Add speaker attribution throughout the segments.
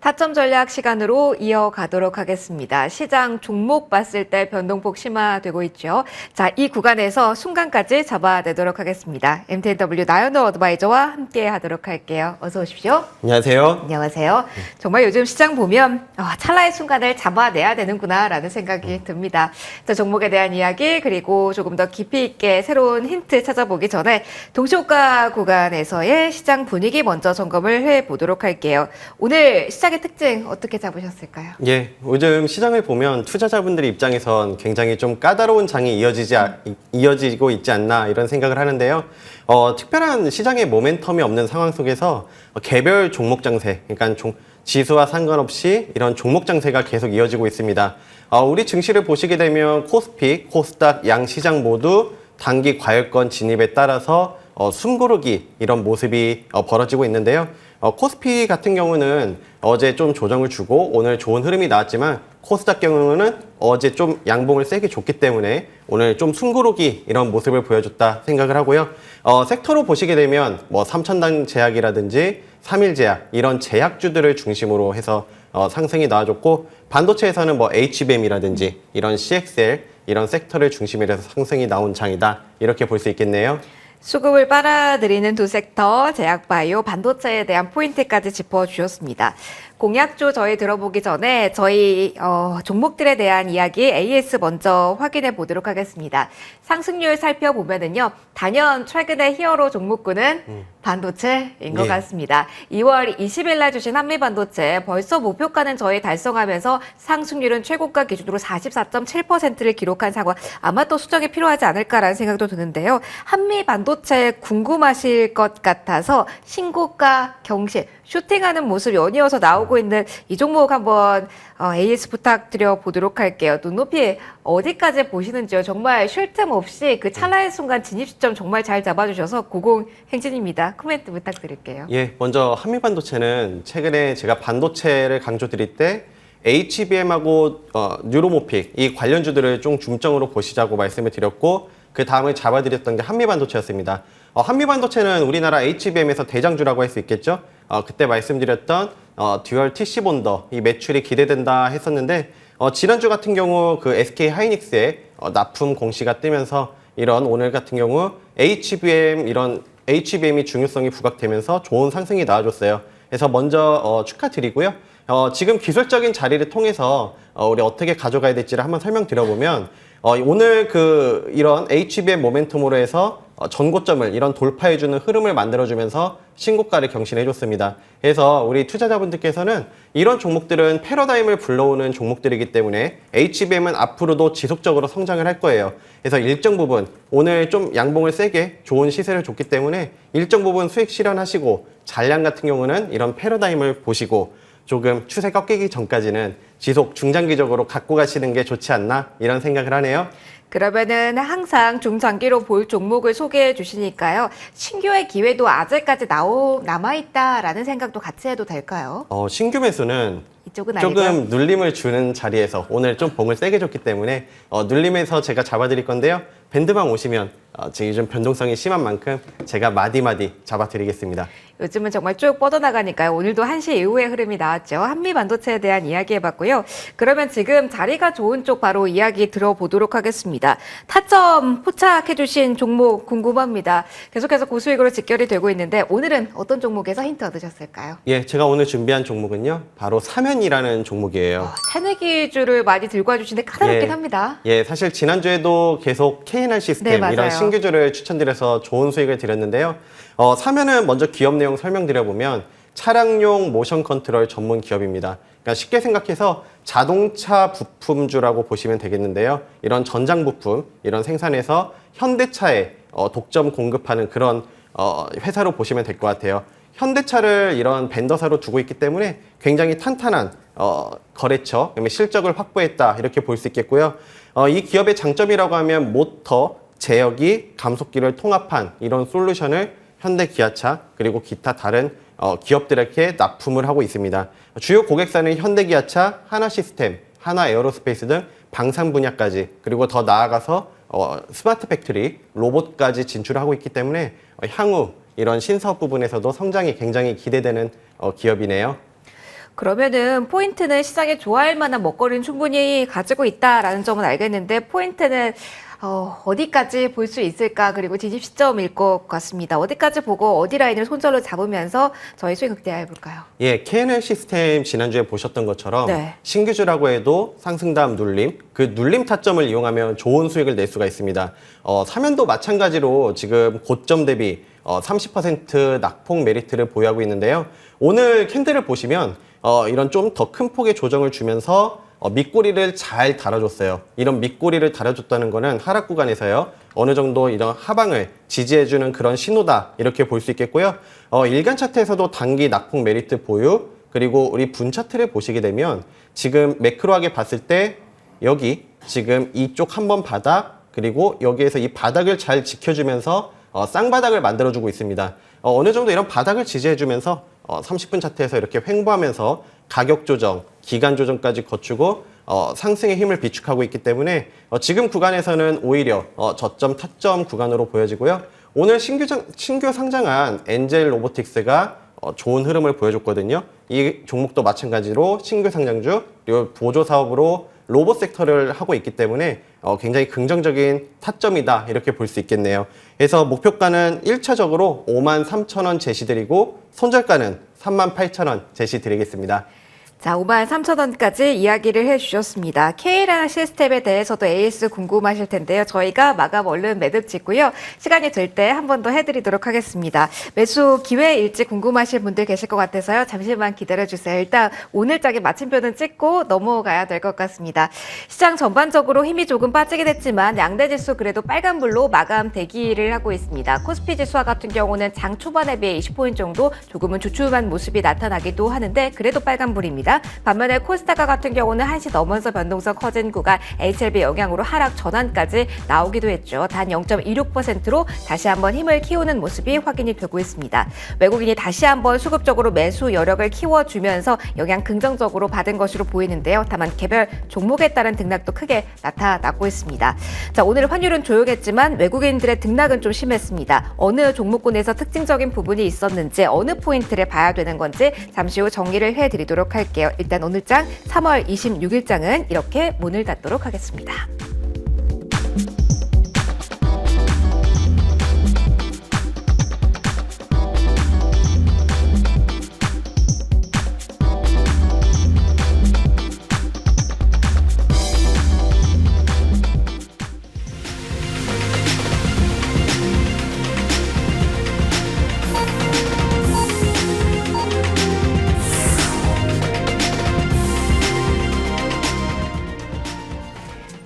Speaker 1: 타점 전략 시간으로 이어가도록 하겠습니다. 시장 종목 봤을 때 변동폭 심화되고 있죠. 자, 이 구간에서 순간까지 잡아내도록 하겠습니다. MTNW 나연호 어드바이저와 함께 하도록 할게요. 어서 오십시오.
Speaker 2: 안녕하세요.
Speaker 1: 안녕하세요. 정말 요즘 시장 보면 찰나의 순간을 잡아내야 되는구나라는 생각이 듭니다. 자, 종목에 대한 이야기 그리고 조금 더 깊이 있게 새로운 힌트 찾아보기 전에 동시호가 구간에서의 시장 분위기 먼저 점검을 해보도록 할게요. 오늘 시장의 특징 어떻게 잡으셨을까요?
Speaker 2: 예, 요즘 시장을 보면 투자자분들 입장에선 굉장히 좀 까다로운 장이 이어지고 있지 않나 이런 생각을 하는데요. 특별한 시장의 모멘텀이 없는 상황 속에서 개별 종목 장세, 그러니까 지수와 상관없이 이런 종목 장세가 계속 이어지고 있습니다. 우리 증시를 보시게 되면 코스피, 코스닥 양 시장 모두 단기 과열권 진입에 따라서 숨고르기 이런 모습이 벌어지고 있는데요. 코스피 같은 경우는 어제 좀 조정을 주고 오늘 좋은 흐름이 나왔지만 코스닥 경우는 어제 좀 양봉을 세게 줬기 때문에 오늘 좀 숨고르기 이런 모습을 보여줬다 생각을 하고요. 섹터로 보시게 되면 뭐 삼천당 제약이라든지 3일 제약 이런 제약주들을 중심으로 해서 상승이 나와줬고 반도체에서는 뭐 HBM이라든지 이런 CXL 이런 섹터를 중심으로 해서 상승이 나온 장이다 이렇게 볼 수 있겠네요.
Speaker 1: 수급을 빨아들이는 두 섹터, 제약바이오, 반도체에 대한 포인트까지 짚어주셨습니다. 공약주 저희 들어보기 전에 저희 종목들에 대한 이야기 AS 먼저 확인해 보도록 하겠습니다. 상승률 살펴보면은요, 단연 최근의 히어로 종목군은 반도체인 것 같습니다. 2월 20일 날 주신 한미반도체 벌써 목표가는 저희 달성하면서 상승률은 최고가 기준으로 44.7%를 기록한 상황. 아마 또 수정이 필요하지 않을까라는 생각도 드는데요. 한미반도체 궁금하실 것 같아서 신고가 경신 슈팅하는 모습 연이어서 나오고 있는 이 종목 한번 AS 부탁드려 보도록 할게요. 눈높이 어디까지 보시는지요? 정말 쉴 틈 없이 그 찰나의 순간 진입 시점 정말 잘 잡아주셔서 고공행진입니다. 코멘트 부탁드릴게요.
Speaker 2: 예, 먼저 한미반도체는 최근에 제가 반도체를 강조드릴 때 HBM하고 뉴로모픽 이 관련주들을 좀 중점으로 보시자고 말씀을 드렸고 그 다음을 잡아드렸던 게 한미반도체였습니다. 한미반도체는 우리나라 HBM에서 대장주라고 할 수 있겠죠. 그때 말씀드렸던 듀얼 TC 본더 이 매출이 기대된다 했었는데 지난주 같은 경우 그 SK 하이닉스의 납품 공시가 뜨면서 이런 오늘 같은 경우 HBM이 중요성이 부각되면서 좋은 상승이 나와줬어요. 그래서 먼저 축하드리고요. 지금 기술적인 자리를 통해서 우리 어떻게 가져가야 될지를 한번 설명드려보면 오늘 이런 HBM 모멘텀으로 해서 전고점을 이런 돌파해주는 흐름을 만들어주면서 신고가를 경신해줬습니다. 그래서 우리 투자자분들께서는 이런 종목들은 패러다임을 불러오는 종목들이기 때문에 HBM은 앞으로도 지속적으로 성장을 할 거예요. 그래서 일정 부분 오늘 좀 양봉을 세게 좋은 시세를 줬기 때문에 일정 부분 수익 실현하시고 잔량 같은 경우는 이런 패러다임을 보시고 조금 추세 꺾이기 전까지는 지속 중장기적으로 갖고 가시는 게 좋지 않나 이런 생각을 하네요.
Speaker 1: 그러면은 항상 중장기로 볼 종목을 소개해 주시니까요. 신규의 기회도 아직까지 남아있다라는 생각도 같이 해도 될까요?
Speaker 2: 신규 매수는
Speaker 1: 이쪽은
Speaker 2: 조금
Speaker 1: 아니고요.
Speaker 2: 눌림을 주는 자리에서 오늘 좀 봉을 세게 줬기 때문에 눌림에서 제가 잡아드릴 건데요. 밴드만 오시면 지금 좀 변동성이 심한 만큼 제가 마디마디 잡아드리겠습니다.
Speaker 1: 요즘은 정말 쭉 뻗어나가니까요. 오늘도 1시 이후의 흐름이 나왔죠. 한미반도체에 대한 이야기 해봤고요. 그러면 지금 자리가 좋은 쪽 바로 이야기 들어보도록 하겠습니다. 타점 포착해주신 종목 궁금합니다. 계속해서 고수익으로 직결이 되고 있는데 오늘은 어떤 종목에서 힌트 얻으셨을까요?
Speaker 2: 예, 제가 오늘 준비한 종목은요. 바로 사면이라는 종목이에요.
Speaker 1: 새내기주를 많이 들고 와주시는데 까다롭긴 합니다.
Speaker 2: 예, 사실 지난주에도 계속 KNR 시스템
Speaker 1: 네, 맞아요.
Speaker 2: 이런 신규주를 추천드려서 좋은 수익을 드렸는데요. 사면은 먼저 기업 내용 설명드려보면 차량용 모션 컨트롤 전문 기업입니다. 그러니까 쉽게 생각해서 자동차 부품주라고 보시면 되겠는데요. 이런 전장 부품, 이런 생산에서 현대차에 독점 공급하는 그런 회사로 보시면 될 것 같아요. 현대차를 이런 벤더사로 두고 있기 때문에 굉장히 탄탄한 거래처, 실적을 확보했다 이렇게 볼 수 있겠고요. 이 기업의 장점이라고 하면 모터, 제어기, 감속기를 통합한 이런 솔루션을 현대 기아차 그리고 기타 다른 기업들에게 납품을 하고 있습니다. 주요 고객사는 현대 기아차, 하나 시스템, 하나 에어로스페이스 등 방산 분야까지 그리고 더 나아가서 스마트 팩토리, 로봇까지 진출하고 있기 때문에 향후 이런 신사업 부분에서도 성장이 굉장히 기대되는 기업이네요.
Speaker 1: 그러면은 포인트는 시장에 좋아할 만한 먹거리는 충분히 가지고 있다라는 점은 알겠는데 포인트는 어디까지 볼 수 있을까? 그리고 진입 시점일 것 같습니다. 어디까지 보고 어디 라인을 손절로 잡으면서 저희 수익 극대화해 볼까요?
Speaker 2: 예, KNL 시스템 지난주에 보셨던 것처럼
Speaker 1: 네.
Speaker 2: 신규주라고 해도 상승 다음 눌림, 그 눌림 타점을 이용하면 좋은 수익을 낼 수가 있습니다. 사면도 마찬가지로 지금 고점 대비 30% 낙폭 메리트를 보유하고 있는데요. 오늘 캔들을 보시면 이런 좀 더 큰 폭의 조정을 주면서 밑꼬리를 잘 달아줬어요. 이런 밑꼬리를 달아줬다는 거는 하락 구간에서요. 어느 정도 이런 하방을 지지해주는 그런 신호다. 이렇게 볼 수 있겠고요. 일간 차트에서도 단기 낙폭 메리트 보유, 그리고 우리 분 차트를 보시게 되면 지금 매크로하게 봤을 때 여기 지금 이쪽 한번 바닥, 그리고 여기에서 이 바닥을 잘 지켜주면서 쌍바닥을 만들어주고 있습니다. 어느 정도 이런 바닥을 지지해주면서 30분 차트에서 이렇게 횡보하면서 가격 조정, 기간 조정까지 거치고 상승의 힘을 비축하고 있기 때문에 지금 구간에서는 오히려 저점 타점 구간으로 보여지고요. 오늘 신규 상장한 엔젤 로보틱스가 좋은 흐름을 보여줬거든요. 이 종목도 마찬가지로 신규 상장주 그리고 보조 사업으로 로봇 섹터를 하고 있기 때문에 굉장히 긍정적인 타점이다 이렇게 볼 수 있겠네요. 그래서 목표가는 1차적으로 53,000원 제시드리고 손절가는 38,000원 제시드리겠습니다.
Speaker 1: 자, 53,000원까지 이야기를 해주셨습니다. KNL 시스템에 대해서도 AS 궁금하실 텐데요. 저희가 마감 얼른 매듭 짓고요. 시간이 될 때 한 번 더 해드리도록 하겠습니다. 매수 기회일지 궁금하실 분들 계실 것 같아서요. 잠시만 기다려주세요. 일단 오늘장의 마침표는 찍고 넘어가야 될 것 같습니다. 시장 전반적으로 힘이 조금 빠지긴 했지만 양대지수 그래도 빨간불로 마감 대기를 하고 있습니다. 코스피 지수와 같은 경우는 장 초반에 비해 20포인트 정도 조금은 주춤한 모습이 나타나기도 하는데 그래도 빨간불입니다. 반면에 코스닥과 같은 경우는 1시 넘어서 변동성 커진 구간 HLB 영향으로 하락 전환까지 나오기도 했죠. 단 0.26%로 다시 한번 힘을 키우는 모습이 확인이 되고 있습니다. 외국인이 다시 한번 수급적으로 매수 여력을 키워주면서 영향 긍정적으로 받은 것으로 보이는데요. 다만 개별 종목에 따른 등락도 크게 나타나고 있습니다. 자, 오늘 환율은 조용했지만 외국인들의 등락은 좀 심했습니다. 어느 종목군에서 특징적인 부분이 있었는지 어느 포인트를 봐야 되는 건지 잠시 후 정리를 해드리도록 할게요. 일단 오늘장 3월 26일장은 이렇게 문을 닫도록 하겠습니다.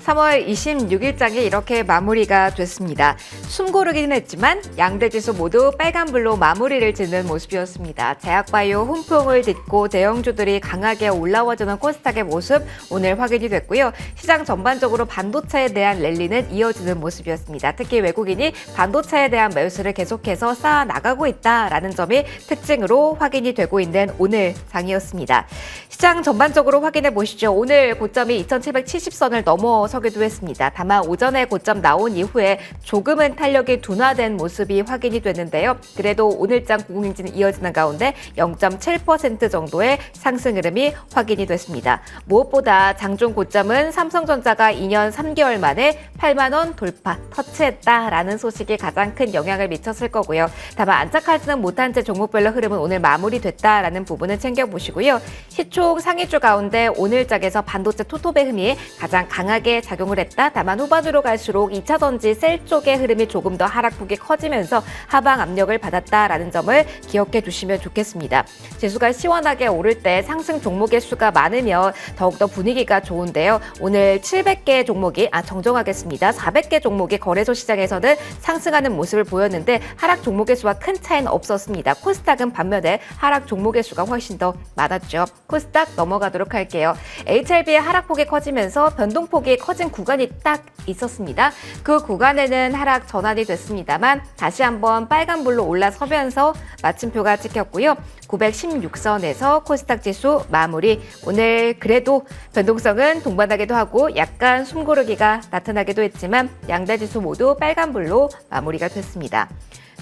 Speaker 1: (3월 26일장이) 이렇게 마무리가 됐습니다. 숨 고르기는 했지만 양대지수 모두 빨간불로 마무리를 짓는 모습이었습니다. 제약바이오 훈풍을 딛고 대형주들이 강하게 올라와주는 코스닥의 모습 오늘 확인이 됐고요. 시장 전반적으로 반도체에 대한 랠리는 이어지는 모습이었습니다. 특히 외국인이 반도체에 대한 매수를 계속해서 쌓아나가고 있다라는 점이 특징으로 확인이 되고 있는 오늘 장이었습니다. 시장 전반적으로 확인해 보시죠. 오늘 고점이 2770선을 넘어서기도 했습니다. 다만 오전에 고점 나온 이후에 조금은 탄력이 둔화된 모습이 확인이 됐는데요. 그래도 오늘장 고공행진이 이어지는 가운데 0.7% 정도의 상승 흐름이 확인이 됐습니다. 무엇보다 장중 고점은 삼성전자가 2년 3개월 만에 8만 원 돌파 터치했다라는 소식이 가장 큰 영향을 미쳤을 거고요. 다만 안착하지는 못한 채 종목별로 흐름은 오늘 마무리됐다라는 부분을 챙겨보시고요. 시총 상위주 가운데 오늘장에서 반도체 토톱의 흐름이 가장 강하게 작용을 했다. 다만 후반으로 갈수록 2차전지 셀 쪽의 흐름이 조금 더 하락폭이 커지면서 하방 압력을 받았다라는 점을 기억해 두시면 좋겠습니다. 지수가 시원하게 오를 때 상승 종목의 수가 많으면 더욱더 분위기가 좋은데요. 오늘 700개 종목이 정정하겠습니다. 400개 종목이 거래소 시장에서는 상승하는 모습을 보였는데 하락 종목의 수와 큰 차이는 없었습니다. 코스닥은 반면에 하락 종목의 수가 훨씬 더 많았죠. 코스닥 넘어가도록 할게요. HLB의 하락폭이 커지면서 변동폭이 커진 구간이 딱 있었습니다. 그 구간에는 하락 전환이 됐습니다만 다시 한번 빨간불로 올라서면서 마침표가 찍혔고요. 916선에서 코스닥 지수 마무리. 오늘 그래도 변동성은 동반하기도 하고 약간 숨고르기가 나타나기도 했지만 양대 지수 모두 빨간불로 마무리가 됐습니다.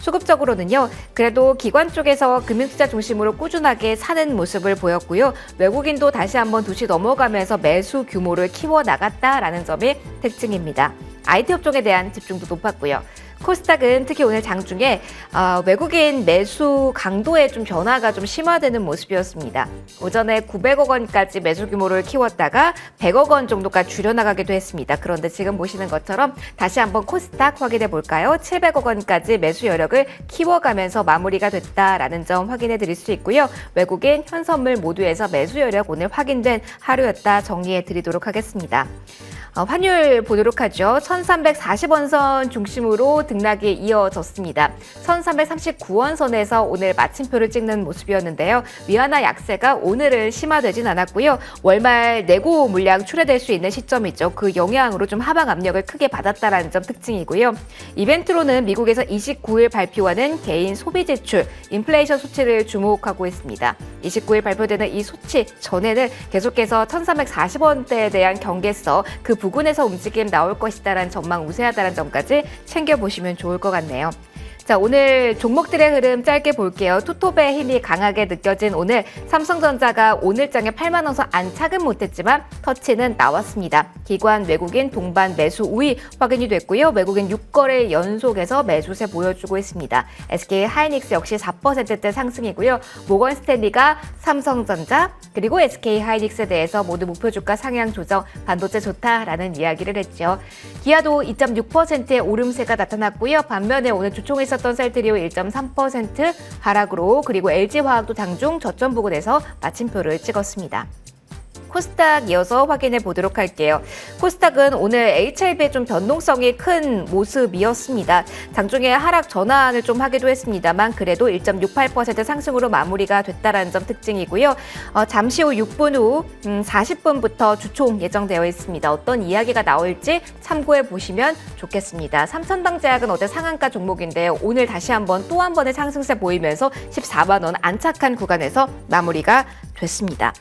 Speaker 1: 수급적으로는요, 그래도 기관 쪽에서 금융투자 중심으로 꾸준하게 사는 모습을 보였고요. 외국인도 다시 한번 2시 넘어가면서 매수 규모를 키워나갔다라는 점이 특징입니다. IT 업종에 대한 집중도 높았고요. 코스닥은 특히 오늘 장중에 외국인 매수 강도의 좀 변화가 좀 심화되는 모습이었습니다. 오전에 900억 원까지 매수 규모를 키웠다가 100억 원 정도까지 줄여나가기도 했습니다. 그런데 지금 보시는 것처럼 다시 한번 코스닥 확인해 볼까요? 700억 원까지 매수 여력을 키워가면서 마무리가 됐다라는 점 확인해 드릴 수 있고요. 외국인, 현선물 모두에서 매수 여력 오늘 확인된 하루였다 정리해 드리도록 하겠습니다. 환율 보도록 하죠. 1340원 선 중심으로 등락이 이어졌습니다. 1339원 선에서 오늘 마침표를 찍는 모습이었는데요. 위안화 약세가 오늘은 심화되진 않았고요. 월말 내고 물량 출하될 수 있는 시점이죠. 그 영향으로 좀 하방 압력을 크게 받았다라는 점 특징이고요. 이벤트로는 미국에서 29일 발표하는 개인 소비 지출, 인플레이션 수치를 주목하고 있습니다. 29일 발표되는 이 수치 전에는 계속해서 1340원대에 대한 경계서 그 부근에서 움직임 나올 것이다라는 전망 우세하다는 점까지 챙겨보시면 좋을 것 같네요. 자, 오늘 종목들의 흐름 짧게 볼게요. 투톱의 힘이 강하게 느껴진 오늘 삼성전자가 오늘장에 8만 원 선 안착은 못했지만 터치는 나왔습니다. 기관, 외국인 동반 매수 우위 확인이 됐고요. 외국인 6거래 연속에서 매수세 보여주고 있습니다. SK 하이닉스 역시 4%대 상승이고요. 모건 스탠리가 삼성전자 그리고 SK 하이닉스에 대해서 모두 목표 주가 상향 조정, 반도체 좋다라는 이야기를 했죠. 기아도 2.6%의 오름세가 나타났고요. 반면에 오늘 주총에 있었던 셀트리오 1.3% 하락으로, 그리고 LG화학도 장중 저점 부근에서 마침표를 찍었습니다. 코스닥 이어서 확인해 보도록 할게요. 코스닥은 오늘 HLB의 좀 변동성이 큰 모습이었습니다. 장중에 하락 전환을 좀 하기도 했습니다만 그래도 1.68% 상승으로 마무리가 됐다는 점 특징이고요. 잠시 후 6분 후 40분부터 주총 예정되어 있습니다. 어떤 이야기가 나올지 참고해 보시면 좋겠습니다. 삼천당제약은 어제 상한가 종목인데요. 오늘 다시 한번 또 한 번의 상승세 보이면서 14만 원 안착한 구간에서 마무리가 됐습니다.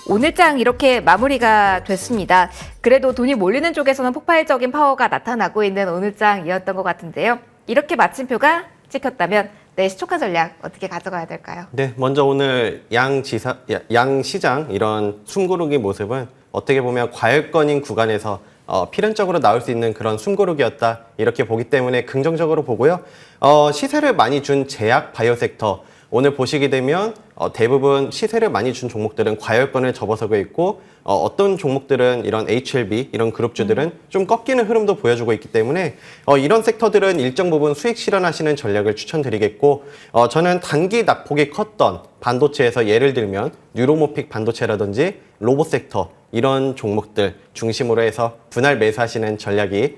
Speaker 1: 오늘장 이렇게 마무리가 됐습니다. 그래도 돈이 몰리는 쪽에서는 폭발적인 파워가 나타나고 있는 오늘장이었던 것 같은데요. 이렇게 마침표가 찍혔다면 내 시초가 전략 어떻게 가져가야 될까요?
Speaker 2: 네, 먼저 오늘 양시장 이런 숨고르기 모습은 어떻게 보면 과열권인 구간에서 필연적으로 나올 수 있는 그런 숨고르기였다 이렇게 보기 때문에 긍정적으로 보고요. 시세를 많이 준 제약 바이오 섹터 오늘 보시게 되면 대부분 시세를 많이 준 종목들은 과열권을 접어서고 있고 어떤 종목들은 이런 HLB 이런 그룹주들은 좀 꺾이는 흐름도 보여주고 있기 때문에 이런 섹터들은 일정 부분 수익 실현하시는 전략을 추천드리겠고 저는 단기 낙폭이 컸던 반도체에서 예를 들면 뉴로모픽 반도체라든지 로봇 섹터 이런 종목들 중심으로 해서 분할 매수하시는 전략이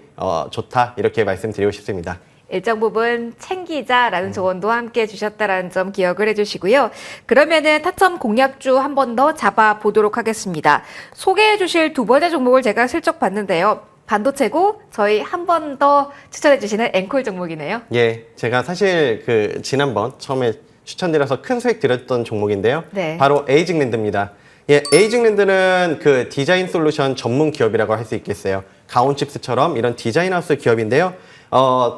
Speaker 2: 좋다 이렇게 말씀드리고 싶습니다.
Speaker 1: 일정 부분 챙기자라는 조언도 함께 주셨다는 점 기억을 해주시고요. 그러면은 타점 공략주 한 번 더 잡아보도록 하겠습니다. 소개해 주실 두 번째 종목을 제가 슬쩍 봤는데요. 반도체고 저희 한 번 더 추천해 주시는 앵콜 종목이네요.
Speaker 2: 예, 제가 사실 지난번 처음에 추천드려서 큰 수익 드렸던 종목인데요.
Speaker 1: 네.
Speaker 2: 바로 에이징랜드입니다. 예, 에이징랜드는 그 디자인 솔루션 전문 기업이라고 할 수 있겠어요. 가온칩스처럼 이런 디자인 하우스 기업인데요.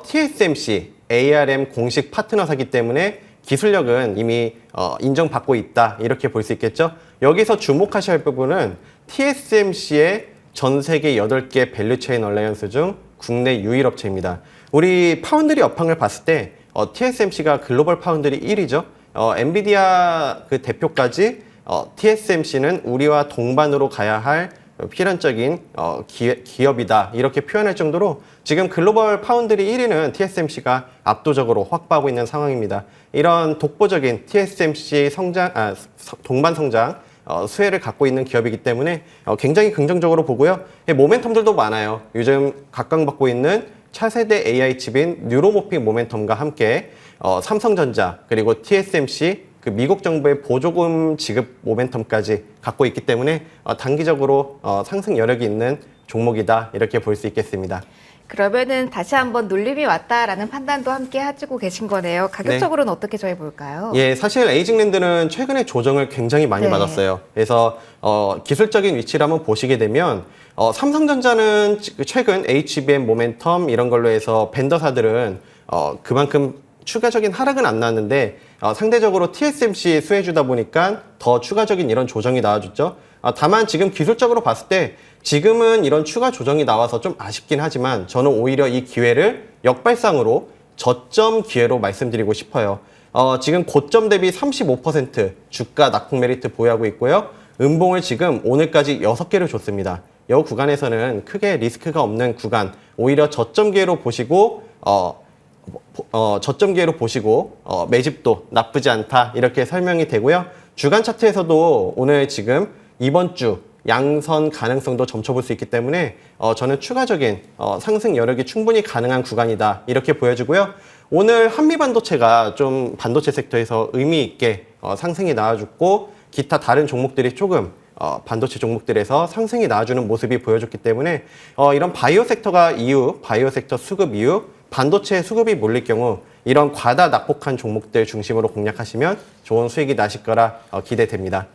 Speaker 2: TSMC, ARM 공식 파트너사기 때문에 기술력은 이미 인정받고 있다 이렇게 볼 수 있겠죠. 여기서 주목하셔야 할 부분은 TSMC의 전 세계 8개 밸류체인 얼라이언스 중 국내 유일 업체입니다. 우리 파운드리 업황을 봤을 때 TSMC가 글로벌 파운드리 1위죠. 엔비디아 그 대표까지 TSMC는 우리와 동반으로 가야 할 필연적인 기업이다 이렇게 표현할 정도로 지금 글로벌 파운드리 1위는 TSMC가 압도적으로 확보하고 있는 상황입니다. 이런 독보적인 TSMC 동반 성장 수혜를 갖고 있는 기업이기 때문에 굉장히 긍정적으로 보고요. 모멘텀들도 많아요. 요즘 각광받고 있는 차세대 AI 칩인 뉴로모픽 모멘텀과 함께 삼성전자 그리고 TSMC 그 미국 정부의 보조금 지급 모멘텀까지 갖고 있기 때문에 단기적으로 상승 여력이 있는 종목이다 이렇게 볼 수 있겠습니다.
Speaker 1: 그러면은 다시 한번 눌림이 왔다라는 판단도 함께 해주고 계신 거네요. 가격적으로는 어떻게 저희 볼까요?
Speaker 2: 예, 사실 에이징랜드는 최근에 조정을 굉장히 많이
Speaker 1: 네.
Speaker 2: 받았어요. 그래서 기술적인 위치를 한번 보시게 되면 삼성전자는 최근 HBM 모멘텀 이런 걸로 해서 벤더사들은 그만큼 추가적인 하락은 안 나왔는데 상대적으로 TSMC 수혜주다 보니까 더 추가적인 이런 조정이 나와줬죠. 다만 지금 기술적으로 봤을 때 지금은 이런 추가 조정이 나와서 좀 아쉽긴 하지만 저는 오히려 이 기회를 역발상으로 저점 기회로 말씀드리고 싶어요. 지금 고점 대비 35% 주가 낙폭 메리트 보유하고 있고요. 음봉을 지금 오늘까지 6개를 줬습니다. 이 구간에서는 크게 리스크가 없는 구간, 오히려 저점 기회로 보시고 매집도 나쁘지 않다 이렇게 설명이 되고요. 주간 차트에서도 오늘 지금 이번 주 양선 가능성도 점쳐볼 수 있기 때문에 저는 추가적인 상승 여력이 충분히 가능한 구간이다 이렇게 보여지고요. 오늘 한미반도체가 좀 반도체 섹터에서 의미 있게 상승이 나와줬고 기타 다른 종목들이 조금 반도체 종목들에서 상승이 나와주는 모습이 보여줬기 때문에 이런 바이오 섹터 수급 이후 반도체 수급이 몰릴 경우 이런 과다 낙폭한 종목들 중심으로 공략하시면 좋은 수익이 나실 거라 기대됩니다.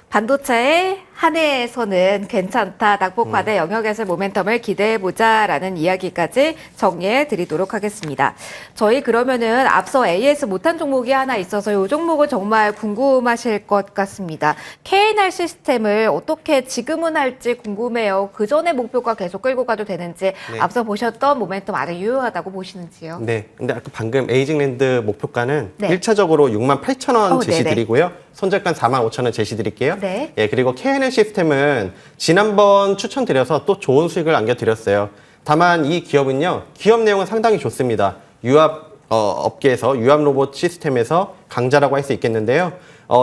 Speaker 1: 반도체의 한 해에서는 괜찮다, 낙폭 과대 영역에서 모멘텀을 기대해보자라는 이야기까지 정리해 드리도록 하겠습니다. 저희 그러면은 앞서 AS 못한 종목이 하나 있어서 이 종목은 정말 궁금하실 것 같습니다. KNR 시스템을 어떻게 지금은 할지 궁금해요. 그 전에 목표가 계속 끌고 가도 되는지
Speaker 2: 네.
Speaker 1: 앞서 보셨던 모멘텀 아주 유효하다고 보시는지요?
Speaker 2: 네, 근데 아까 방금 에이징랜드 목표가는
Speaker 1: 네.
Speaker 2: 1차적으로 68,000원 제시
Speaker 1: 네네.
Speaker 2: 드리고요. 손절가 45,000원 제시 드릴게요.
Speaker 1: 네.
Speaker 2: 예, 그리고 KNL 시스템은 지난번 추천드려서 또 좋은 수익을 안겨드렸어요. 다만 이 기업은요, 기업 내용은 상당히 좋습니다. 유압 업계에서 유압 로봇 시스템에서 강자라고 할 수 있겠는데요.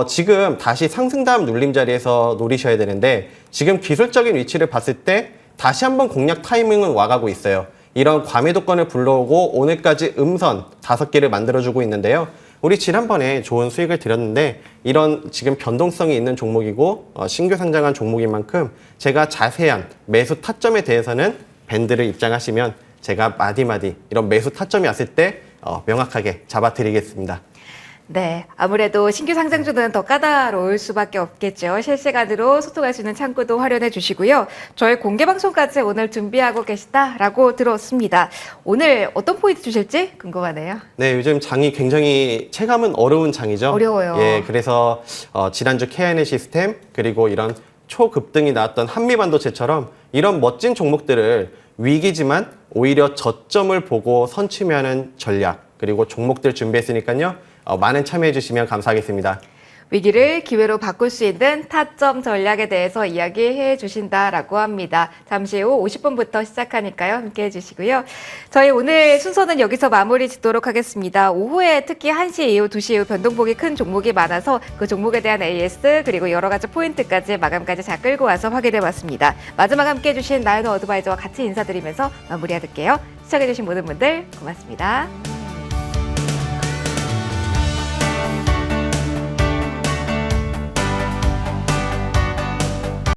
Speaker 2: 지금 다시 상승 다음 눌림 자리에서 노리셔야 되는데 지금 기술적인 위치를 봤을 때 다시 한번 공략 타이밍은 와가고 있어요. 이런 과매도권을 불러오고 오늘까지 음선 5개를 만들어주고 있는데요. 우리 지난번에 좋은 수익을 드렸는데 이런 지금 변동성이 있는 종목이고 신규 상장한 종목인 만큼 제가 자세한 매수 타점에 대해서는 밴드를 입장하시면 제가 마디마디 이런 매수 타점이 왔을 때 명확하게 잡아드리겠습니다.
Speaker 1: 네, 아무래도 신규 상장주는 더 까다로울 수밖에 없겠죠. 실시간으로 소통할 수 있는 창구도 활용해 주시고요. 저희 공개 방송까지 오늘 준비하고 계시다라고 들었습니다. 오늘 어떤 포인트 주실지 궁금하네요.
Speaker 2: 네, 요즘 장이 굉장히 체감은 어려운 장이죠.
Speaker 1: 어려워요.
Speaker 2: 예, 그래서 지난주 KNL 시스템 그리고 이런 초급등이 나왔던 한미반도체처럼 이런 멋진 종목들을 위기지만 오히려 저점을 보고 선취하는 전략 그리고 종목들 준비했으니까요. 많은 참여해 주시면 감사하겠습니다.
Speaker 1: 위기를 기회로 바꿀 수 있는 타점 전략에 대해서 이야기해 주신다라고 합니다. 잠시 후 50분부터 시작하니까요. 함께해 주시고요. 저희 오늘 순서는 여기서 마무리 짓도록 하겠습니다. 오후에 특히 1시 이후, 2시 이후 변동폭이 큰 종목이 많아서 그 종목에 대한 AS 그리고 여러 가지 포인트까지 마감까지 잘 끌고 와서 확인해 봤습니다. 마지막 함께해 주신 나연호 어드바이저와 같이 인사드리면서 마무리할게요. 시청해 주신 모든 분들 고맙습니다.